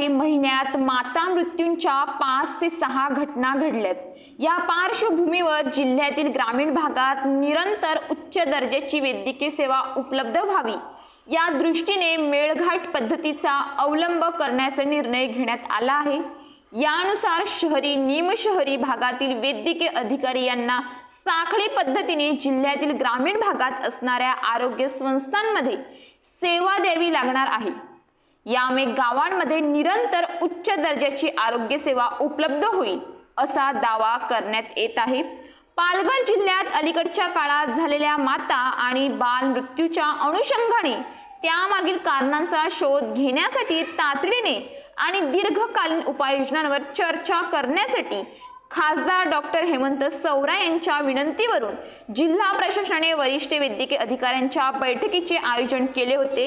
काही महिन्यात माता मृत्यूंच्या 5 ते 6 घटना घडल्यात। या पार्श्वभूमीवर जिल्ह्यातील ग्रामीण भागात निरंतर उच्च दर्जाची वैद्यकीय सेवा उपलब्ध व्हावी या दृष्टीने मेळघाट पद्धतीचा अवलंब करण्याचा निर्णय घेण्यात आला आहे। यानुसार शहरी निमशहरी भागातील वैद्यकीय अधिकारी यांना साखळी पद्धतीने जिल्ह्यातील ग्रामीण भागात असणाऱ्या आरोग्य संस्थांमध्ये सेवा द्यावी लागणार आहे। यामुळे गावांमध्ये निरंतर उच्च दर्जाची आरोग्य सेवा उपलब्ध होईल असा दावा करण्यात येत आहे। पालघर जिल्ह्यात अलीकडच्या काळात झालेल्या माता आणि बाल मृत्यूच्या अनुषंगाने त्यामागील कारणांचा शोध घेण्यासाठी तातडीने आणि दीर्घकालीन उपाययोजनांवर चर्चा करण्यासाठी खासदार डॉक्टर हेमंत सवरा यांच्या विनंतीवरून जिल्हा प्रशासनाने वरिष्ठ वैद्यकीय अधिकाऱ्यांच्या बैठकीचे आयोजन केले होते।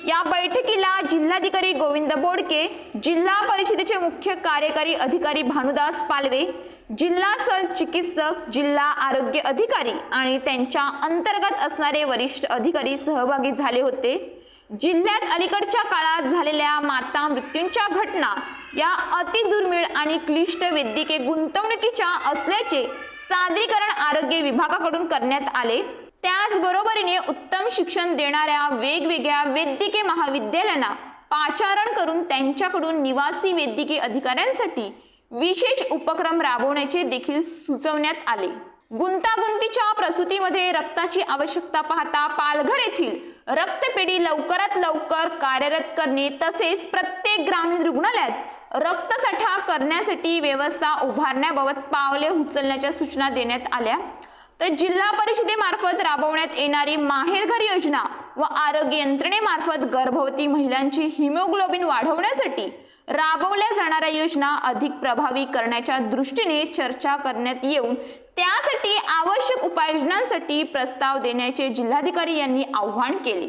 या बैठकीला जिल्हाधिकारी गोविंद बोडके, जिल्हा परिषदेचे मुख्य कार्यकारी अधिकारी भानुदास पालवे, जिल्हा सहल चिकित्सक, जिल्हा आरोग्य अधिकारी आणि त्यांच्या अंतर्गत असणारे वरिष्ठ अधिकारी सहभागी झाले होते। जिल्ह्यात अलीकडच्या काळात झालेल्या माता मृत्यूंच्या घटना या अतिदुर्मिळ आणि क्लिष्ट वैद्यकीय गुंतवणुकीच्या असल्याचे सादरीकरण आरोग्य विभागाकडून करण्यात आले। त्याचबरोबरीने उत्तम शिक्षण देणाऱ्या वेगवेगळ्या वैद्यकीय महाविद्यालयांना पाचारण करून त्यांच्याकडून निवासी वैद्यकीय अधिकाऱ्यांसाठी विशेष उपक्रम राबवण्याचे देखील सुचवण्यात आले। गुंतागुंतीच्या प्रसूतीमध्ये रक्ताची आवश्यकता पाहता पालघर येथील रक्तपेढी लवकरात लवकर कार्यरत करणे तसेच प्रत्येक ग्रामीण रुग्णालयात रक्तसाठा करण्यासाठी व्यवस्था उभारण्याबाबत पावले उचलण्याच्या सूचना देण्यात आल्या। तर जिल्हा परिषदेमार्फत राबवण्यात येणारी माहेरघर योजना व आरोग्य यंत्रणेमार्फत गर्भवती महिलांची हिमोग्लोबिन वाढवण्यासाठी राबवल्या जाणाऱ्या योजना अधिक प्रभावी करण्याच्या दृष्टीने चर्चा करण्यात येऊन त्यासाठी आवश्यक उपाययोजनांसाठी प्रस्ताव देण्याचे जिल्हाधिकारी यांनी आवाहन केले।